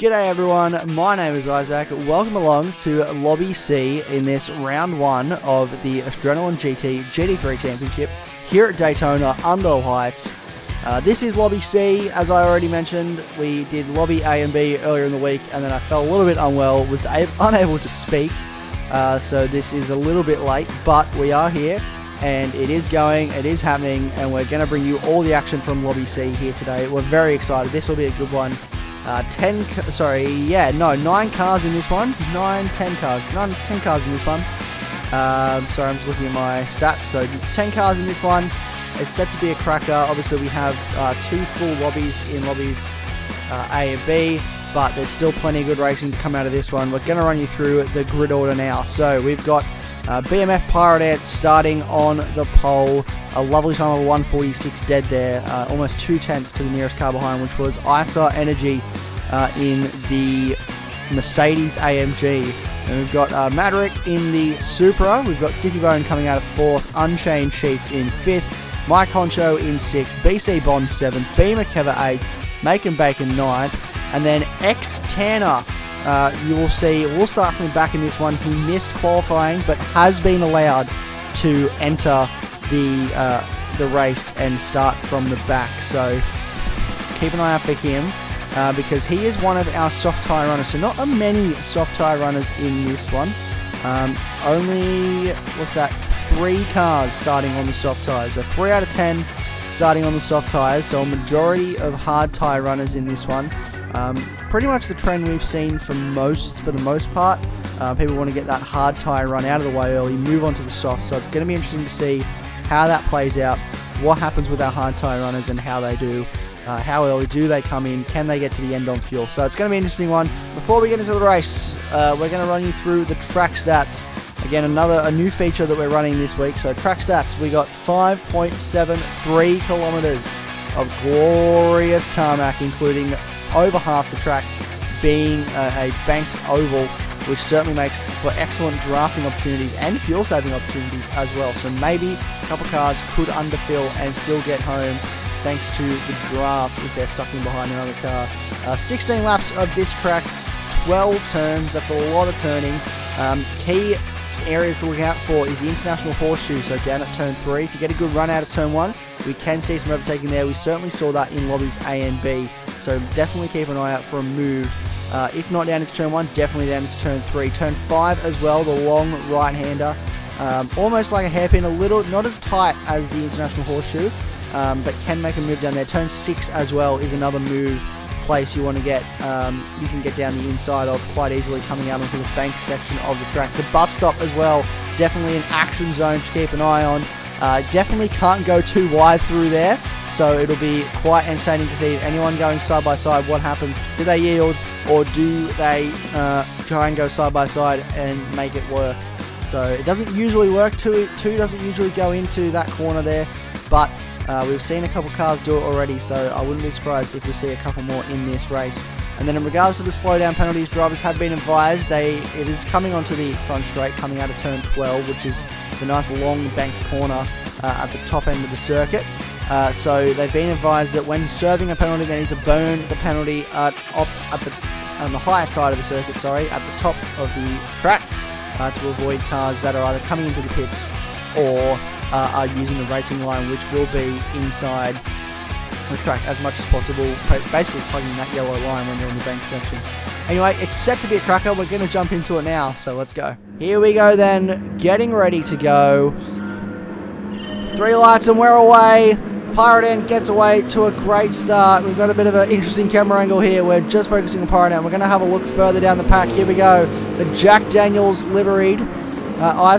G'day everyone, my name is Isaac. Welcome along to Lobby C in this round 1 of the Inaugural GT3 Championship here at Daytona, Underhill Heights. This is Lobby C. As I already mentioned, we did Lobby A and B earlier in the week, and then I felt a little bit unwell, was unable to speak, so this is a little bit late, but we are here, and it is going, it is happening, and we're going to bring you all the action from Lobby C here today. We're very excited. This will be a good one. 9 cars in this one. 10 cars in this one. Sorry, I'm just looking at my stats. So 10 cars in this one. It's set to be a cracker. Obviously, we have 2 full lobbies in lobbies A and B, but there's still plenty of good racing to come out of this one. We're going to run you through the grid order now. So we've got BMF Pirate Ant starting on the pole. A lovely time of 146 dead there, almost 2 tenths to the nearest car behind, which was ISA Energy in the Mercedes AMG. And we've got Maverick in the Supra. We've got Stiffy Bone coming out of 4th, Unchained Chief in 5th, Mike Honcho in 6th, BC Bond 7th, B McKever 8th, Macon Bacon 9th, and then X Tanner. You will see, we'll start from the back in this one. He missed qualifying, but has been allowed to enter the race and start from the back. So keep an eye out for him because he is one of our soft tyre runners. So not many soft tyre runners in this one. Only, 3 cars starting on the soft tyres. So 3 out of 10 starting on the soft tyres. So a majority of hard tyre runners in this one. Pretty much the trend we've seen for the most part. People want to get that hard tyre run out of the way early, move on to the soft. So it's going to be interesting to see how that plays out, what happens with our hard tyre runners and how they do, how early do they come in, can they get to the end on fuel. So it's going to be an interesting one. Before we get into the race, we're going to run you through the track stats. Again, a new feature that we're running this week. So track stats, we got 5.73 kilometers of glorious tarmac, including over half the track being a banked oval, which certainly makes for excellent drafting opportunities and fuel saving opportunities as well. So maybe a couple cars could underfill and still get home thanks to the draft if they're stuck in behind another car. 16 laps of this track, 12 turns, that's a lot of turning. Key areas to look out for is the International Horseshoe, so down at turn 3. If you get a good run out of turn 1, we can see some overtaking there. We certainly saw that in lobbies A and B, so definitely keep an eye out for a move. If not down into turn 1, definitely down into turn 3. Turn 5 as well, the long right-hander. Almost like a hairpin, a little, not as tight as the International Horseshoe, but can make a move down there. Turn 6 as well is another move place you want to get. You can get down the inside of quite easily coming out onto the bank section of the track. The bus stop as well, definitely an action zone to keep an eye on. Definitely can't go too wide through there, so it'll be quite entertaining to see if anyone going side by side, what happens. Do they yield or do they try and go side by side and make it work? So it doesn't usually work. Two doesn't usually go into that corner there, but we've seen a couple cars do it already, so I wouldn't be surprised if we see a couple more in this race. And then in regards to the slowdown penalties, drivers have been advised it is coming onto the front straight, coming out of turn 12, which is the nice long banked corner at the top end of the circuit. So they've been advised that when serving a penalty, they need to burn the penalty on the higher side of the circuit, at the top of the track, to avoid cars that are either coming into the pits or are using the racing line, which will be inside the track as much as possible, basically plugging that yellow line when you're in the bank section. Anyway, it's set to be a cracker. We're going to jump into it now, so let's go. Here we go then, getting ready to go. 3 lights and we're away. Pirate Ant gets away to a great start. We've got a bit of an interesting camera angle here. We're just focusing on Pirate Ant. We're going to have a look further down the pack. Here we go. The Jack Daniels liveried.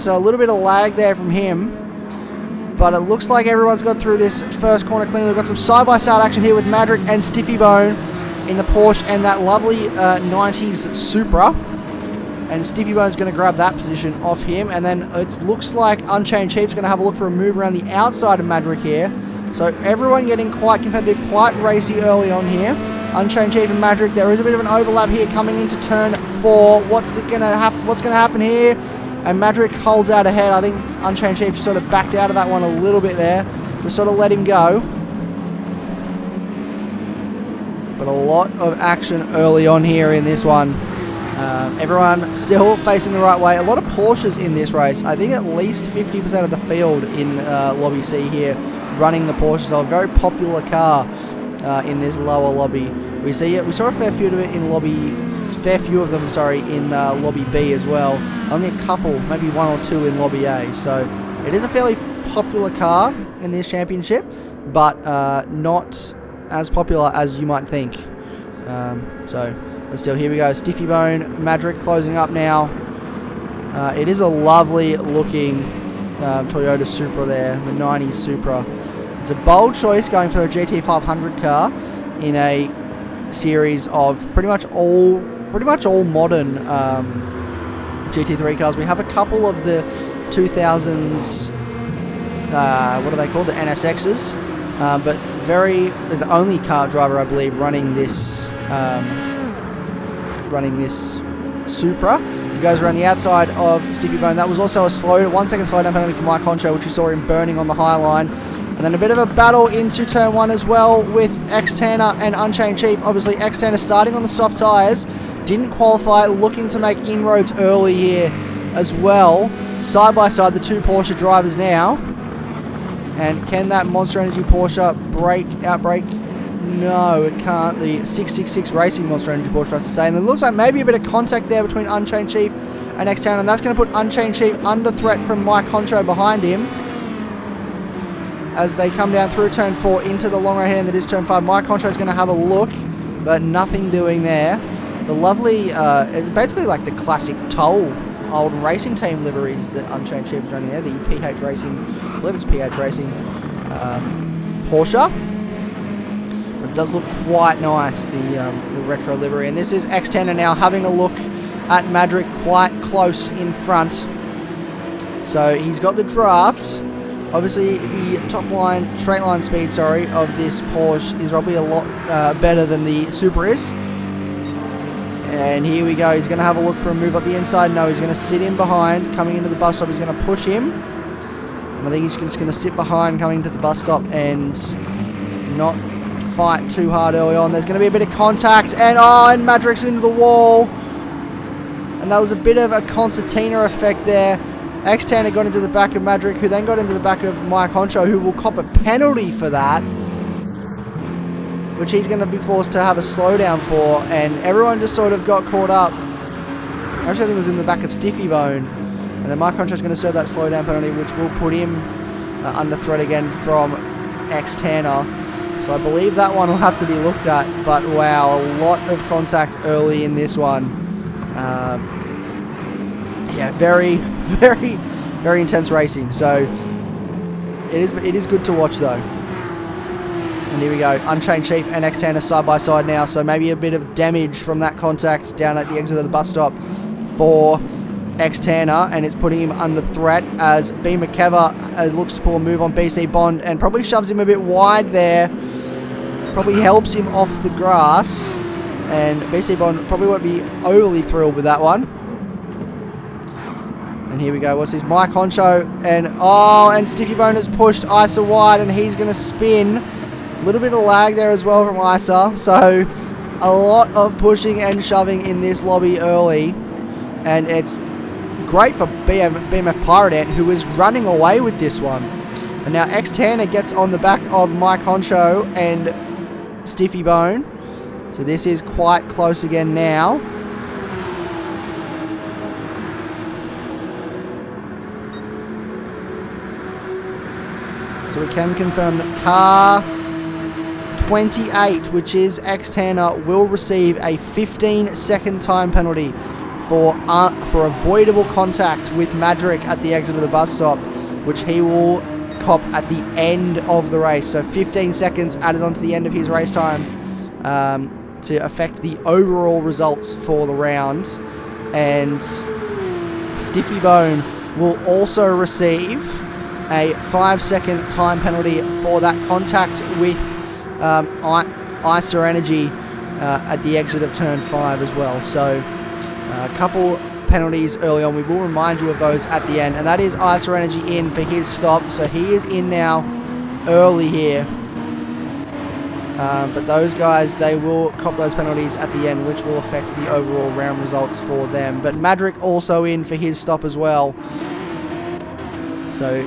So a little bit of lag there from him. But it looks like everyone's got through this first corner clean. We've got some side-by-side action here with Maverick and Stiffy Bone in the Porsche and that lovely 90s Supra. And Stiffy Bone's going to grab that position off him. And then it looks like Unchained Chief's going to have a look for a move around the outside of Maverick here. So everyone getting quite competitive, quite racy early on here. Unchained Chief and Maverick, there is a bit of an overlap here coming into turn 4. What's going to happen here? And Maverick holds out ahead. I think Unchained Chief sort of backed out of that one a little bit there. Just sort of let him go. But a lot of action early on here in this one. Everyone still facing the right way. A lot of Porsches in this race. I think at least 50% of the field in Lobby C here running the Porsche. So a very popular car in this lower lobby. We saw a fair few of it in in Lobby B as well. Only a couple, maybe one or two in Lobby A. So it is a fairly popular car in this championship, but not as popular as you might think. But still, here we go. Stiffy Bone, Madrick closing up now. It is a lovely looking Toyota Supra there, the 90s Supra. It's a bold choice going for a GT500 car in a series of pretty much all modern GT3 cars. We have a couple of the 2000s, what are they called? The NSXs, but the only car driver, I believe, running this Supra. So he goes around the outside of Stiffy Bone. That was also a 1 second slowdown penalty for Mike Honcho, which you saw him burning on the high line. And then a bit of a battle into turn 1 as well with X-Tanner and Unchained Chief. Obviously, X-Tanner starting on the soft tyres. Didn't qualify, looking to make inroads early here as well. Side by side, the two Porsche drivers now. And can that Monster Energy Porsche outbrake? No, it can't. The 666 Racing Monster Energy Porsche, I have to say. And it looks like maybe a bit of contact there between Unchained Chief and X-Tanner. And that's going to put Unchained Chief under threat from Mike Honcho behind him. As they come down through turn 4 into the long right hand that is turn 5. Mike Honcho is going to have a look, but nothing doing there. The lovely, it's basically like the classic Toll Holden Racing Team liveries that Unchained Chief is running there. The PH Racing, I believe it's PH Racing Porsche. But it does look quite nice, the retro livery. And this is X-Tanner now having a look at Madrick quite close in front. So he's got the draft. Obviously, the straight line speed, of this Porsche is probably a lot better than the Supra is. And here we go. He's going to have a look for a move up the inside. No, he's going to sit in behind. Coming into the bus stop, he's going to push him. I think he's just going to sit behind coming to the bus stop and not fight too hard early on. There's going to be a bit of contact. And Madrick's into the wall. And that was a bit of a concertina effect there. X-Tanner got into the back of Madrick, who then got into the back of Mike Honcho, who will cop a penalty for that, which he's going to be forced to have a slowdown for, and everyone just sort of got caught up. Actually, I think it was in the back of Stiffy Bone, and then Mike Honcho is going to serve that slowdown penalty, which will put him under threat again from X-Tanner. So I believe that one will have to be looked at, but wow, a lot of contact early in this one. Yeah, very, very, very intense racing. So it is good to watch though. And here we go, Unchained Chief and X-Tanner side by side now. So maybe a bit of damage from that contact down at the exit of the bus stop for X-Tanner, and it's putting him under threat as B. McKever looks to pull a move on BC Bond and probably shoves him a bit wide there. Probably helps him off the grass, and BC Bond probably won't be overly thrilled with that one. And here we go, what's this? Mike Honcho, and Stiffy Bone has pushed Isa wide, and he's going to spin. A little bit of lag there as well from Isa, so a lot of pushing and shoving in this lobby early, and it's great for BMF Pirate Ant, who is running away with this one. And now X-Tanner gets on the back of Mike Honcho and Stiffy Bone, so this is quite close again now. So we can confirm that car 28, which is X-Tanner, will receive a 15-second time penalty for avoidable contact with Madrick at the exit of the bus stop, which he will cop at the end of the race. So 15 seconds added onto the end of his race time to affect the overall results for the round. And Stiffy Bone will also receive a 5-second time penalty for that contact with Isa Energy at the exit of turn 5 as well. So a couple penalties early on. We will remind you of those at the end, and that is Isa Energy in for his stop. So he is in now early here. But those guys, they will cop those penalties at the end, which will affect the overall round results for them. But Madrick also in for his stop as well. So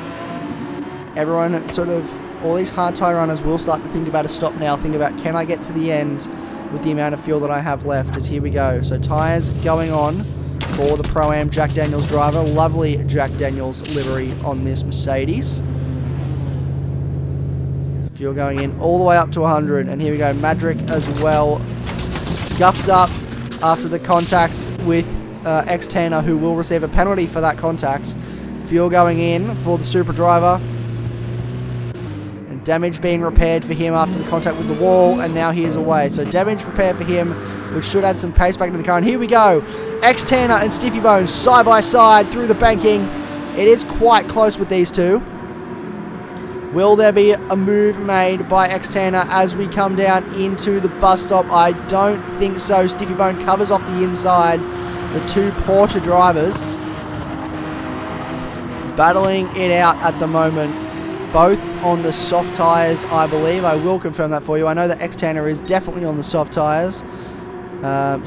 everyone sort of, all these hard tyre runners will start to think about a stop now. Think about, can I get to the end with the amount of fuel that I have left? As here we go. So tyres going on for the Pro-Am Jack Daniels driver. Lovely Jack Daniels livery on this Mercedes. Fuel going in all the way up to 100. And here we go. Madrick as well. Scuffed up after the contact with X-Tanner, who will receive a penalty for that contact. Fuel going in for the Super driver. And damage being repaired for him after the contact with the wall. And now he is away. So damage repaired for him, which should add some pace back into the car. And here we go. X-Tanner and Stiffy Bones side by side through the banking. It is quite close with these two. Will there be a move made by X-Tanner as we come down into the bus stop? I don't think so. Stiffy Bone covers off the inside. The two Porsche drivers battling it out at the moment. Both on the soft tyres, I believe. I will confirm that for you. I know that X-Tanner is definitely on the soft tyres.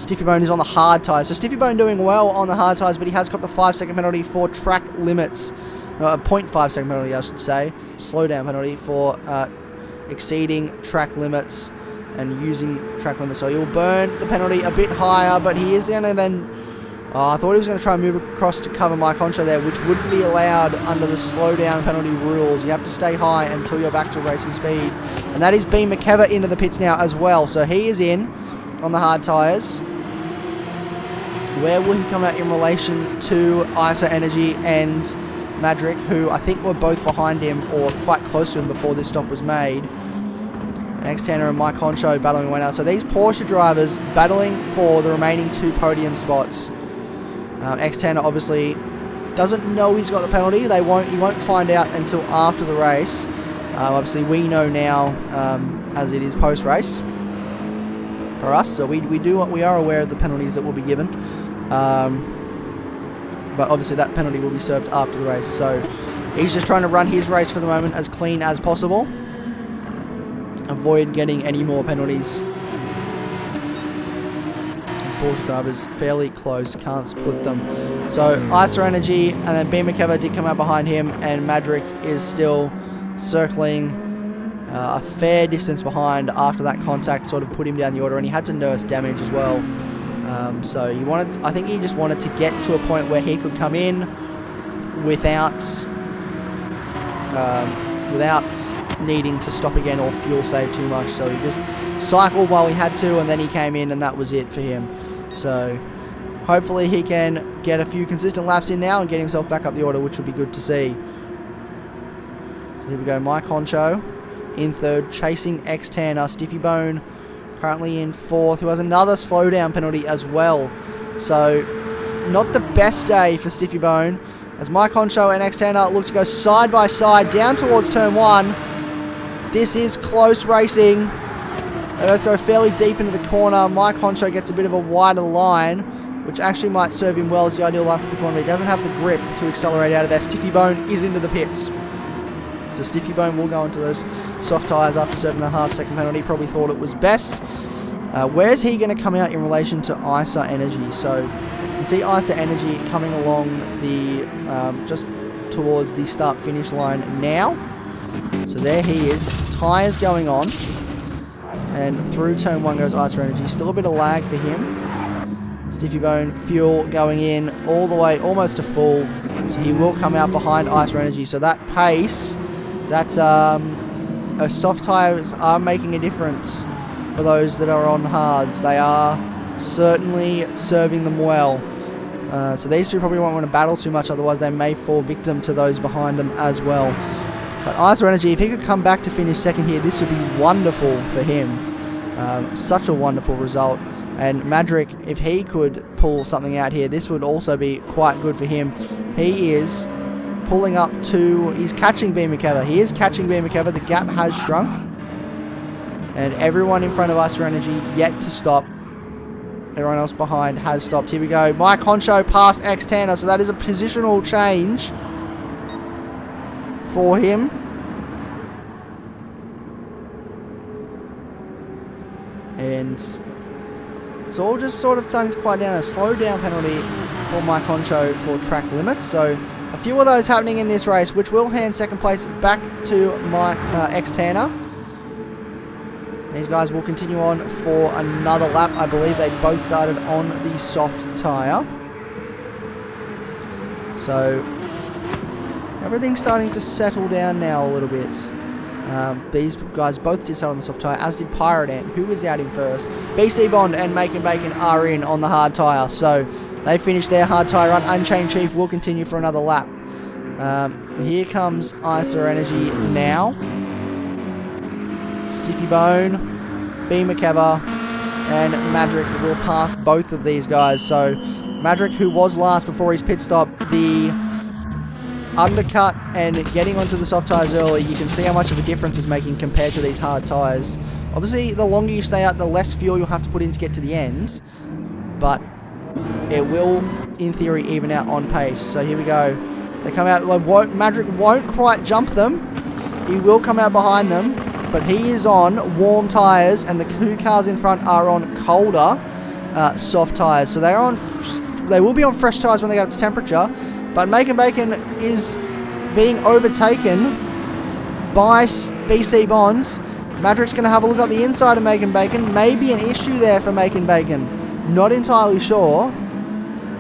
Stiffy Bone is on the hard tyres. So Stiffy Bone doing well on the hard tyres, but he has got the 5-second penalty for track limits. A 0.5-second penalty, I should say. Slowdown penalty for exceeding track limits and using track limits. So he'll burn the penalty a bit higher, but he is going to then... I thought he was going to try and move across to cover Mike Honcho there, which wouldn't be allowed under the slowdown penalty rules. You have to stay high until you're back to racing speed. And that is Bean McKever into the pits now as well. So he is in on the hard tyres. Where will he come out in relation to ISO Energy and Madrick, who I think were both behind him or quite close to him before this stop was made? X-Tanner and Mike Honcho battling away now. So these Porsche drivers battling for the remaining 2 podium spots. X-Tanner obviously doesn't know he's got the penalty. He won't find out until after the race. Obviously we know now as it is post-race for us. So we are aware of the penalties that will be given. But obviously that penalty will be served after the race. So he's just trying to run his race for the moment as clean as possible. Avoid getting any more penalties. His Porsche drivers fairly close, can't split them. So ISO Energy and then Bean McKever did come out behind him, and Madrick is still circling a fair distance behind after that contact sort of put him down the order, and he had to nurse damage as well. So I think he just wanted to get to a point where he could come in without needing to stop again or fuel save too much. So he just cycled while he had to, and then he came in, and that was it for him. So hopefully he can get a few consistent laps in now and get himself back up the order, which would be good to see. So here we go, Mike Honcho in third, chasing X-Tanner. Stiffy Bone currently in fourth, who has another slowdown penalty as well. So not the best day for Stiffy Bone, as Mike Honcho and X-Tanner look to go side by side down towards turn 1. This is close racing. They both go fairly deep into the corner. Mike Honcho gets a bit of a wider line, which actually might serve him well as the ideal line for the corner. He doesn't have the grip to accelerate out of there. Stiffy Bone is into the pits. So Stiffy Bone will go into those soft tyres after serving the half-second penalty. Probably thought it was best. Where's he going to come out in relation to ISO Energy? So you can see ISO Energy coming along the just towards the start-finish line now. So there he is. Tyres going on. And through turn 1 goes ISO Energy. Still a bit of lag for him. Stiffy Bone fuel going in all the way almost to full. So he will come out behind ISO Energy. So that pace, that's soft tyres are making a difference for those that are on hards. They are certainly serving them well. So these two probably won't want to battle too much, otherwise they may fall victim to those behind them as well. But ISO Energy, if he could come back to finish second here, this would be wonderful for him. Such a wonderful result. And Madrick, if he could pull something out here, this would also be quite good for him. He is pulling up to... He's catching Bean McKever. He is catching Bean McKever. The gap has shrunk. And everyone in front of ISO Energy yet to stop. Everyone else behind has stopped. Here we go. Mike Honcho past X-Tanner. So that is a positional change for him. And it's all just sort of starting to quiet down. A slow down penalty for Mike Honcho for track limits. So a few of those happening in this race, which will hand second place back to my ex-Tanner. These guys will continue on for another lap. I believe they both started on the soft tyre. So everything's starting to settle down now a little bit. These guys both did start on the soft tyre, as did Pirate Ant, who was out in first. BC Bond and Macon Bacon are in on the hard tyre. So they finished their hard tyre run. Unchained Chief will continue for another lap. Here comes ISA Energy now. Stiffy Bone, B. McKever, and Madrick will pass both of these guys. So Madrick, who was last before his pit stop, the undercut and getting onto the soft tyres early, you can see how much of a difference it's making compared to these hard tyres. Obviously, the longer you stay out, the less fuel you'll have to put in to get to the end, but it will, in theory, even out on pace. So here we go. They come out. Madrick won't quite jump them. He will come out behind them, but he is on warm tyres, and the two cars in front are on colder soft tyres. So they will be on fresh tyres when they get up to temperature, but Macon Bacon is being overtaken by BC Bond. Madrick's going to have a look at the inside of Macon Bacon. Maybe an issue there for Macon Bacon. Not entirely sure,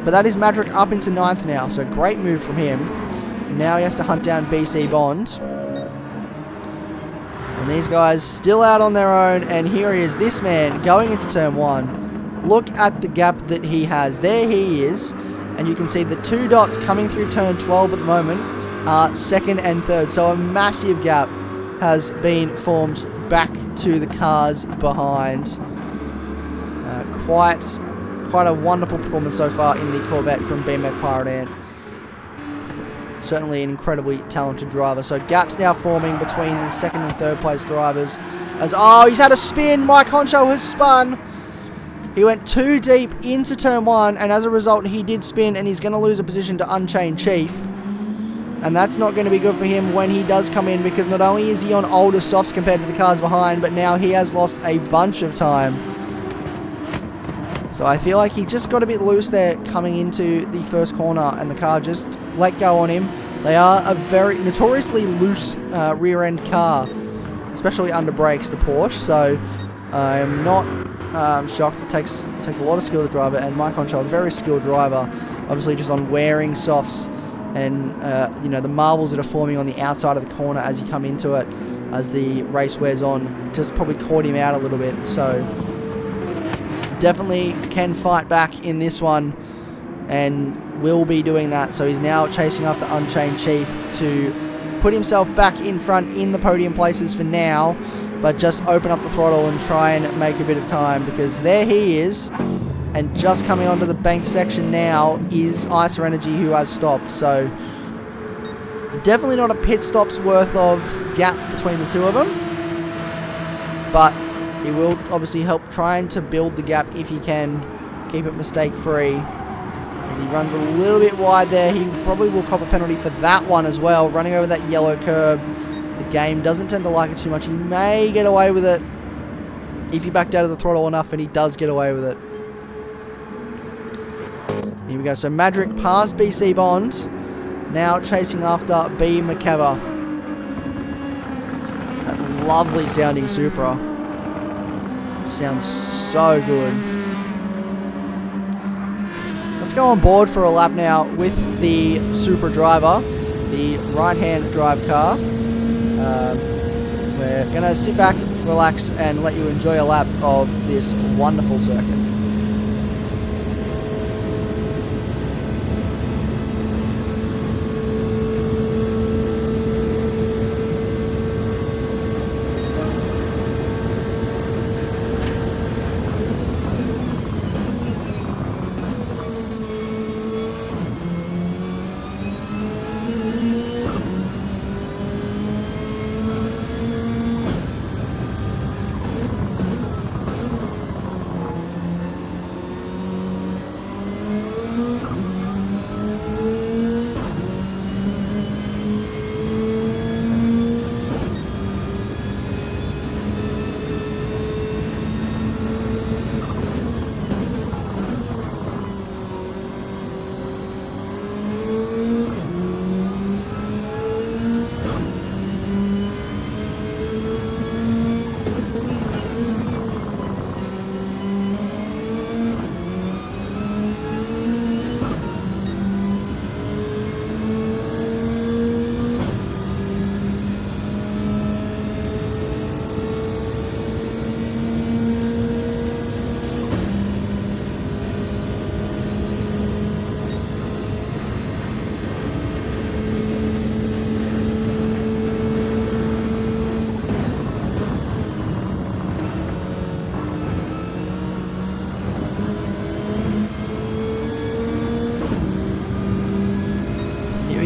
but that is Madrick up into 9th now, so great move from him. Now he has to hunt down BC Bond. And these guys still out on their own, and here he is, this man, going into turn 1. Look at the gap that he has. There he is, and you can see the two dots coming through turn 12 at the moment are second and third. So a massive gap has been formed back to the cars behind. Quite a wonderful performance so far in the Corvette from BMF Pirate Ant. Certainly an incredibly talented driver. So gaps now forming between the second and third place drivers. He's had a spin. Mike Honcho has spun. He went too deep into turn 1, and as a result, he did spin, and he's going to lose a position to Unchained Chief. And that's not going to be good for him when he does come in, because not only is he on older softs compared to the cars behind, but now he has lost a bunch of time. So I feel like he just got a bit loose there coming into the first corner, and the car just let go on him. They are a very notoriously loose rear-end car, especially under brakes, the Porsche. So I'm not shocked. It takes a lot of skill to drive it, and Mike Honcho, a very skilled driver, obviously just on wearing softs and the marbles that are forming on the outside of the corner as you come into it, as the race wears on, just probably caught him out a little bit. So definitely can fight back in this one, and will be doing that. So he's now chasing after Unchained Chief to put himself back in front in the podium places for now, but just open up the throttle and try and make a bit of time, because there he is, and just coming onto the banked section now is ISA Energy, who has stopped. So definitely not a pit stop's worth of gap between the two of them, but he will obviously help trying to build the gap if he can keep it mistake free. As he runs a little bit wide there, he probably will cop a penalty for that one as well, running over that yellow curb. The game doesn't tend to like it too much. He may get away with it if he backed out of the throttle enough, and he does get away with it. Here we go. So Madrick passed BC Bond, now chasing after B. McKever. That lovely sounding Supra. Sounds so good. Let's go on board for a lap now with the Supra driver, the right-hand drive car. We're going to sit back, relax, and let you enjoy a lap of this wonderful circuit.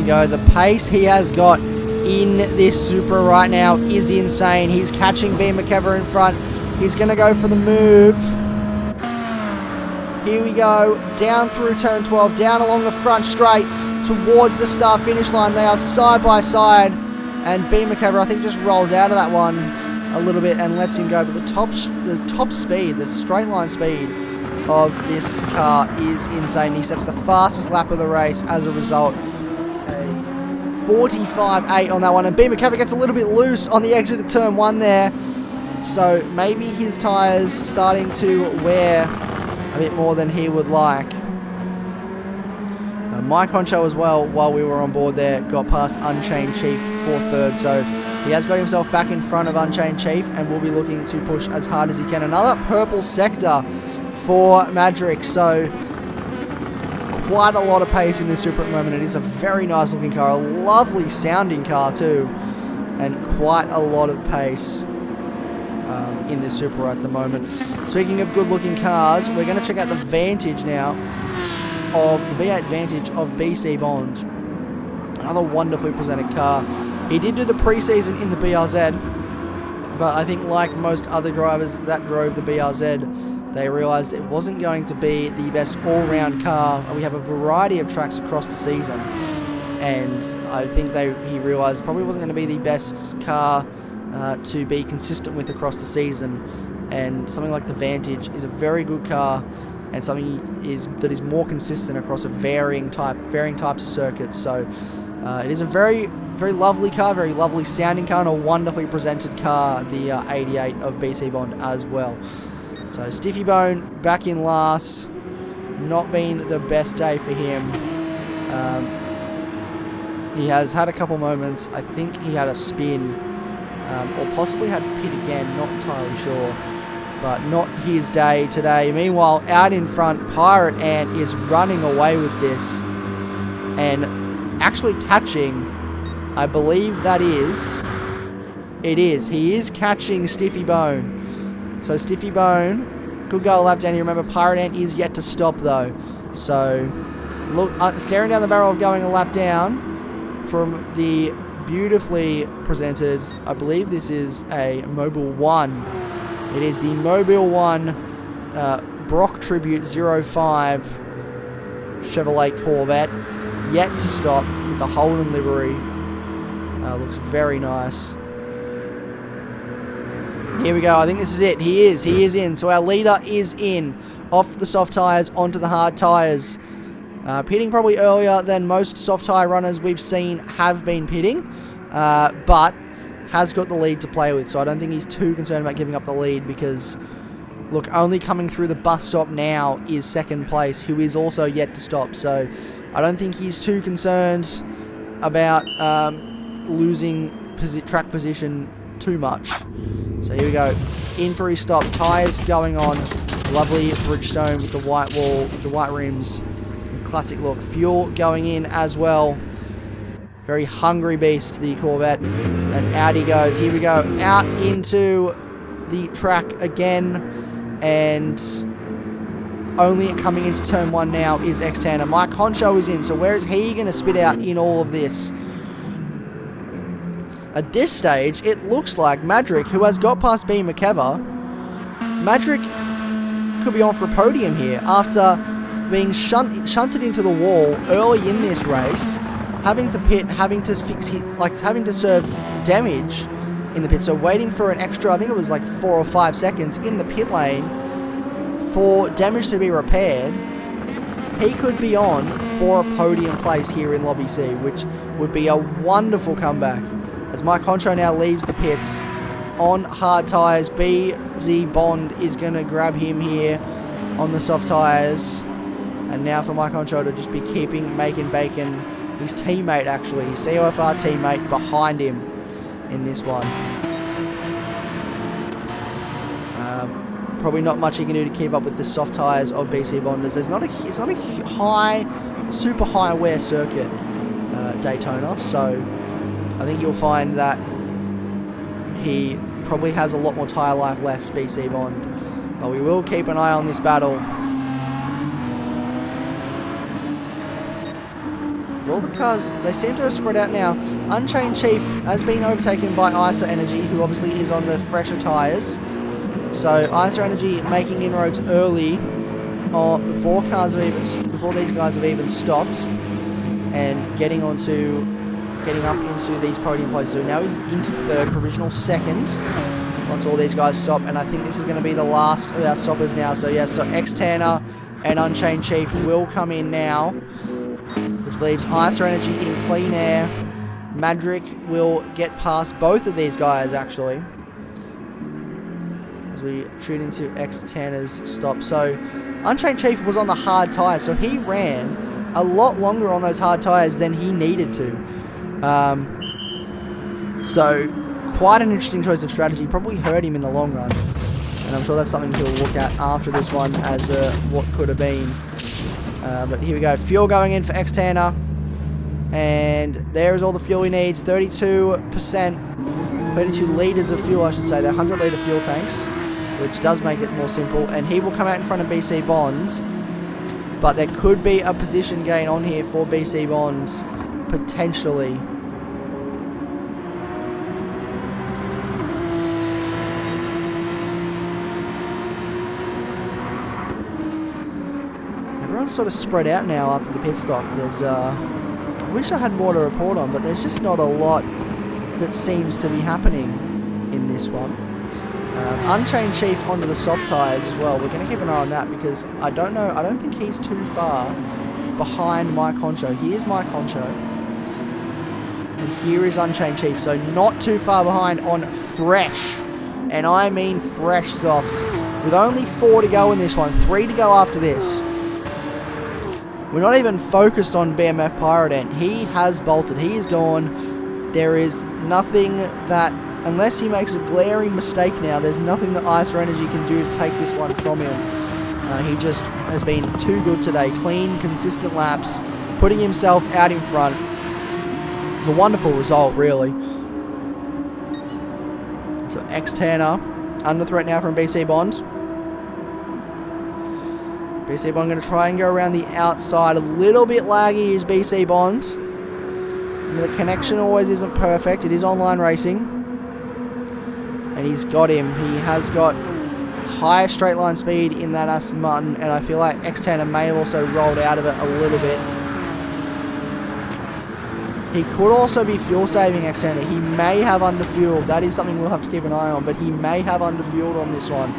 go. The pace he has got in this Supra right now is insane. He's catching B. McKever in front. He's going to go for the move. Here we go. Down through turn 12. Down along the front straight towards the start finish line. They are side by side. And B. McKever, I think, just rolls out of that one a little bit and lets him go. But the top speed, the straight line speed of this car is insane. He sets the fastest lap of the race as a result. A 45.8 on that one. And B. McKever gets a little bit loose on the exit of turn 1 there. So maybe his tyres starting to wear a bit more than he would like. Mike Honcho as well, while we were on board there, got past Unchained Chief for third. So he has got himself back in front of Unchained Chief and will be looking to push as hard as he can. Another purple sector for Madrick. So quite a lot of pace in this Supra at the moment. It is a very nice looking car, a lovely sounding car too, and quite a lot of pace in this Supra at the moment. Speaking of good looking cars, we're going to check out the Vantage now, of the V8 Vantage of BC Bond. Another wonderfully presented car. He did do the preseason in the BRZ, but I think like most other drivers that drove the BRZ, they realised it wasn't going to be the best all-round car. We have a variety of tracks across the season, and I think he realised it probably wasn't going to be the best car to be consistent with across the season. And something like the Vantage is a very good car, and something that is more consistent across a varying types of circuits. So it is a very, very lovely car, very lovely sounding car, and a wonderfully presented car, the 88 of BC Bond as well. So Stiffy Bone back in last, not been the best day for him. He has had a couple moments. I think he had a spin, or possibly had to pit again, not entirely sure. But not his day today. Meanwhile, out in front, Pirate Ant is running away with this and actually catching, I believe that is, it is. He is catching Stiffy Bone. So Stiffy Bone could go a lap down. You remember, Pirate Ant is yet to stop though. So look, staring down the barrel of going a lap down from the beautifully presented, I believe this is a Mobile 1. It is the Mobile 1 Brock Tribute 05 Chevrolet Corvette. Yet to stop with the Holden livery. Looks very nice. Here we go. I think this is it. He is in. So our leader is in. Off the soft tyres, onto the hard tyres. Pitting probably earlier than most soft tyre runners we've seen have been pitting. But has got the lead to play with, so I don't think he's too concerned about giving up the lead, because look, only coming through the bus stop now is second place, who is also yet to stop. So I don't think he's too concerned about losing track position too much. So here we go, in for his stop, tyres going on, lovely Bridgestone with the white wall, with the white rims, classic look, fuel going in as well. Very hungry beast, the Corvette. And out he goes. Here we go. Out into the track again. And only coming into turn 1 now is X-Tanner. Mike Honcho is in. So where is he going to spit out in all of this? At this stage, it looks like Madrick, who has got past B. McKever, Madrick could be on for a podium here after being shunted into the wall early in this race. Having to pit, having to having to serve damage in the pit. So waiting for an extra, I think it was like 4 or 5 seconds in the pit lane for damage to be repaired. He could be on for a podium place here in Lobby C, which would be a wonderful comeback. As Mike Honcho now leaves the pits on hard tyres, BZ Bond is going to grab him here on the soft tyres. And now for Mike Honcho to just be making bacon. His teammate, actually, his COFR teammate behind him in this one. Probably not much he can do to keep up with the soft tyres of BC Bonders. It's not a super high wear circuit, Daytona, so I think you'll find that he probably has a lot more tyre life left, BC Bond. But we will keep an eye on this battle. So all the cars, they seem to have spread out now. Unchained Chief has been overtaken by ISA Energy, who obviously is on the fresher tyres. So ISA Energy making inroads early, before these guys have even stopped, and getting up into these podium places. So now he's into third, provisional second, once all these guys stop. And I think this is going to be the last of our stoppers now. So yes, so X-Tanner and Unchained Chief will come in now, which leaves ISA Energy in clean air. Madrick will get past both of these guys, actually, as we tune into X-Tanner's stop. So Unchained Chief was on the hard tyres, so he ran a lot longer on those hard tyres than he needed to. So quite an interesting choice of strategy. Probably hurt him in the long run, and I'm sure that's something he'll look at after this one as what could have been. But here we go. Fuel going in for X-Tanner. And there's all the fuel he needs. 32%, 32 litres of fuel, I should say. They're 100 litre fuel tanks, which does make it more simple. And he will come out in front of BC Bond. But there could be a position gain on here for BC Bond, potentially. Everyone's sort of spread out now after the pit stop. There's I wish I had more to report on, but there's just not a lot that seems to be happening in this one. Unchained Chief onto the soft tyres as well. We're going to keep an eye on that because I don't think he's too far behind Mike Honcho. Here's Mike Honcho. And here is Unchained Chief. So not too far behind on fresh, and I mean fresh softs. With only 4 to go in this one, 3 to go after this. We're not even focused on BMF Pyrodent. He has bolted. He is gone. There is nothing that, unless he makes a glaring mistake now, there's nothing that ISA Energy can do to take this one from him. He just has been too good today. Clean, consistent laps, putting himself out in front. It's a wonderful result, really. So X-Tanner under threat now from BC Bond. BC Bond going to try and go around the outside. A little bit laggy is BC Bond. The connection always isn't perfect. It is online racing. And he's got him. He has got higher straight line speed in that Aston Martin. And I feel like X-Tanner may have also rolled out of it a little bit. He could also be fuel saving X-Tanner. He may have underfueled. That is something we'll have to keep an eye on. But he may have underfueled on this one.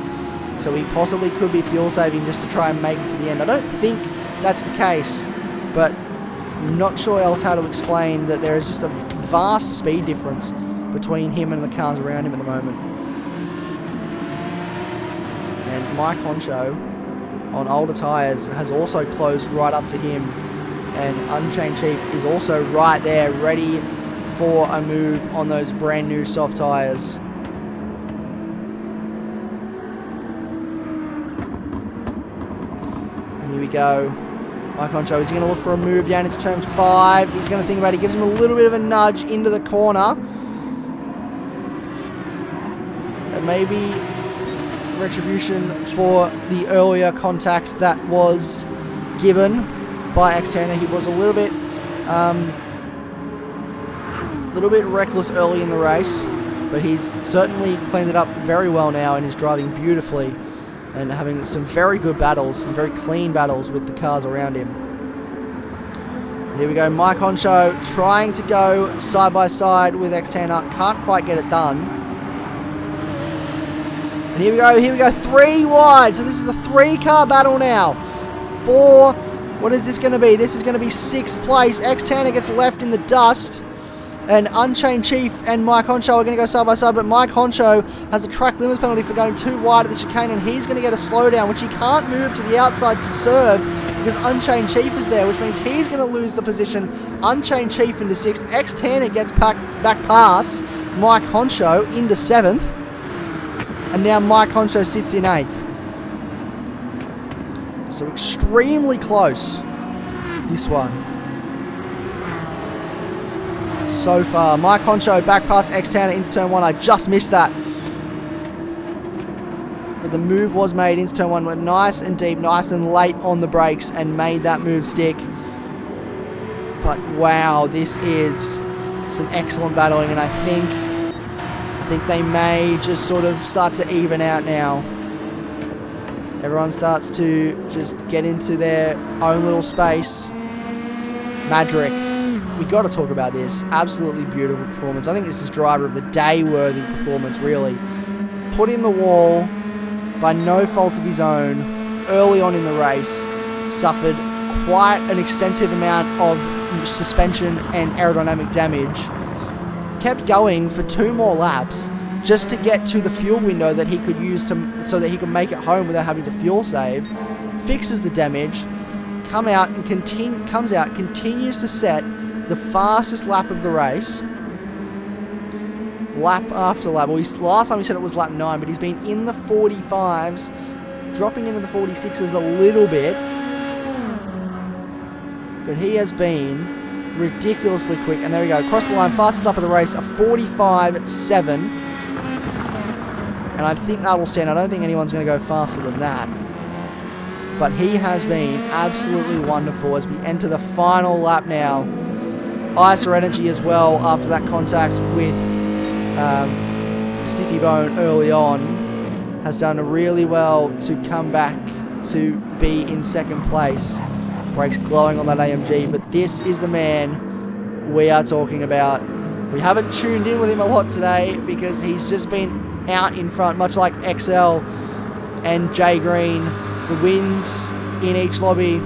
So he possibly could be fuel saving just to try and make it to the end. I don't think that's the case, but I'm not sure else how to explain that there is just a vast speed difference between him and the cars around him at the moment. And Mike Honcho on older tyres has also closed right up to him, and Unchained Chief is also right there ready for a move on those brand new soft tyres. Here we go. Mike Honcho, is he going to look for a move down into turn 5? He's going to think about it. He gives him a little bit of a nudge into the corner. And maybe retribution for the earlier contact that was given by X-Tanner. He was a little bit reckless early in the race, but he's certainly cleaned it up very well now and is driving beautifully and having some very good battles, some very clean battles with the cars around him. And here we go, Mike Honcho trying to go side by side with X-Tanner, can't quite get it done. And here we go, 3 wide. So this is a 3-car battle now. 4, what is this going to be? This is going to be 6th place. X-Tanner gets left in the dust. And Unchained Chief and Mike Honcho are going to go side by side, but Mike Honcho has a track limits penalty for going too wide at the chicane, and he's going to get a slowdown, which he can't move to the outside to serve because Unchained Chief is there, which means he's going to lose the position. Unchained Chief into 6th. X-Tanner gets back past Mike Honcho into 7th, and now Mike Honcho sits in 8th. So extremely close, this one. So far, Mike Honcho back past X-Tanner into turn 1. I just missed that. But the move was made into turn 1. Went nice and deep, nice and late on the brakes and made that move stick. But wow, this is some excellent battling, and I think they may just sort of start to even out now. Everyone starts to just get into their own little space. Madrick, we got to talk about this. Absolutely beautiful performance. I think this is driver of the day worthy performance, really. Put in the wall by no fault of his own early on in the race. Suffered quite an extensive amount of suspension and aerodynamic damage. Kept going for 2 more laps just to get to the fuel window that he could use so that he could make it home without having to fuel save. Fixes the damage, comes out, continues to set the fastest lap of the race. Lap after lap. Well, last time he said it was lap 9, but he's been in the 45s, dropping into the 46s a little bit. But he has been ridiculously quick. And there we go. Across the line, fastest lap of the race, a 45.7. And I think that will stand. I don't think anyone's going to go faster than that. But he has been absolutely wonderful as we enter the final lap now. ISO Energy as well, after that contact with Stiffy Bone early on, has done really well to come back to be in second place. Brakes glowing on that AMG, but this is the man we are talking about. We haven't tuned in with him a lot today because he's just been out in front, much like XL and Jay Green. The wins in each lobby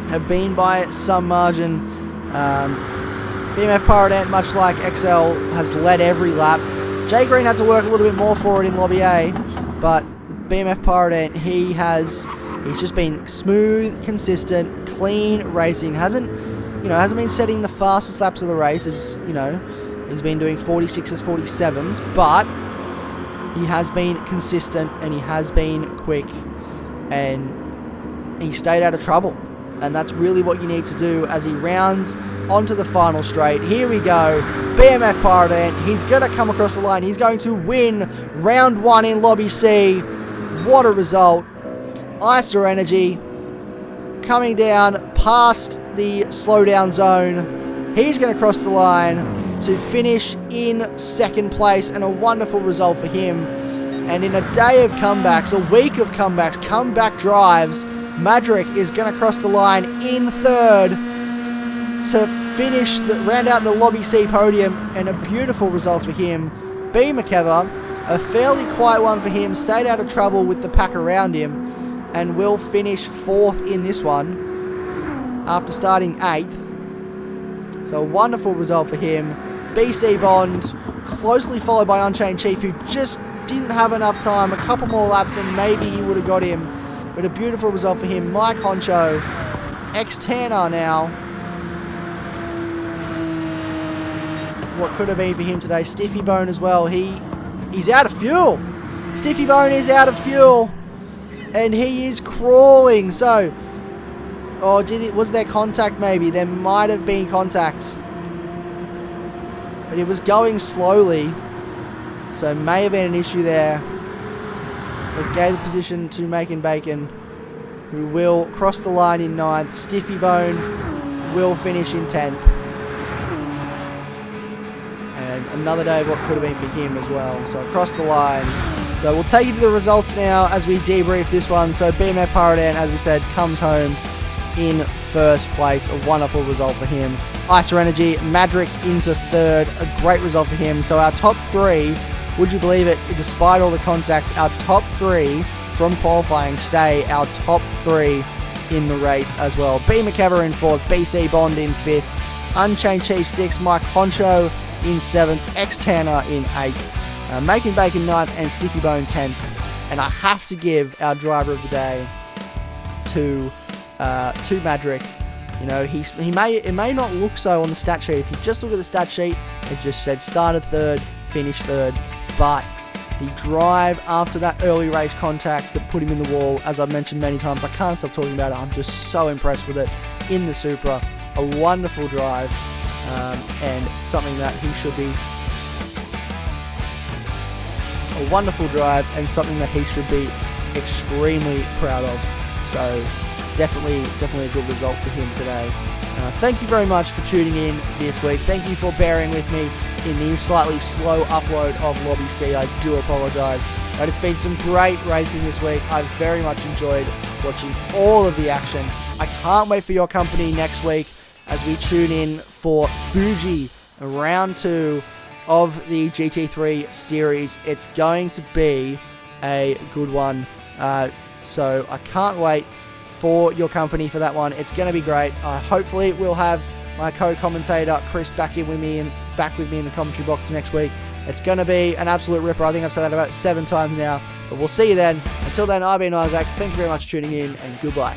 have been by some margin. BMF Pyrodent, much like XL, has led every lap. Jay Green had to work a little bit more for it in Lobby A, but BMF Pyrodent, he's just been smooth, consistent, clean racing. Hasn't been setting the fastest laps of the race, as he's been doing 46s, 47s, but he has been consistent and he has been quick and he stayed out of trouble. And that's really what you need to do as he rounds onto the final straight. Here we go. BMF Pyrodent. He's going to come across the line. He's going to win round 1 in Lobby C. What a result. ISO Energy coming down past the slowdown zone. He's going to cross the line to finish in second place, and a wonderful result for him. And in a day of comebacks, a week of comebacks, comeback drives, Madrick is going to cross the line in third to round out the Lobby C podium, and a beautiful result for him. B. McKever, a fairly quiet one for him, stayed out of trouble with the pack around him, and will finish 4th in this one after starting 8th. So a wonderful result for him. BC Bond, closely followed by Unchained Chief, who just didn't have enough time. A couple more laps and maybe he would have got him. But a beautiful result for him. Mike Honcho, ex-Tanner now. What could have been for him today. Stiffy Bone as well. He's out of fuel. Stiffy Bone is out of fuel. And he is crawling. So, was there contact maybe? There might have been contact. But it was going slowly. So may have been an issue there. But gave the position to Macon Bacon, who will cross the line in 9th. Stiffy Bone will finish in 10th. And another day of what could have been for him as well. So across the line. So we'll take you to the results now as we debrief this one. So BMF Pyrodent, as we said, comes home in first place. A wonderful result for him. ISO Energy, Madrick into third. A great result for him. So our top 3, would you believe it, despite all the contact, our top 3 from qualifying stay our top 3 in the race as well. B. McKever in 4th, BC Bond in 5th, Unchained Chief 6th, Mike Honcho in 7th, X-Tanner in 8th, Macon Bacon 9th, and Stiffy Bone 10th. And I have to give our driver of the day to Madrick. It may not look so on the stat sheet. If you just look at the stat sheet, it just said started 3rd, finished 3rd. But the drive after that early race contact that put him in the wall, as I've mentioned many times, I can't stop talking about it. I'm just so impressed with it in the Supra. A wonderful drive, and something that he should be. A wonderful drive and something that he should be extremely proud of. So definitely a good result for him today. Thank you very much for tuning in this week. Thank you for bearing with me in the slightly slow upload of Lobby C. I do apologise, but it's been some great racing this week. I've very much enjoyed watching all of the action. I can't wait for your company next week as we tune in for Fuji round 2 of the GT3 series. It's going to be a good one, so I can't wait for your company for that one. It's going to be great. Hopefully we'll have my co-commentator Chris back with me in the commentary box next week. It's going to be an absolute ripper. I think I've said that about 7 times now, but we'll see you then. Until then, I've been Isaac. Thank you very much for tuning in, and goodbye.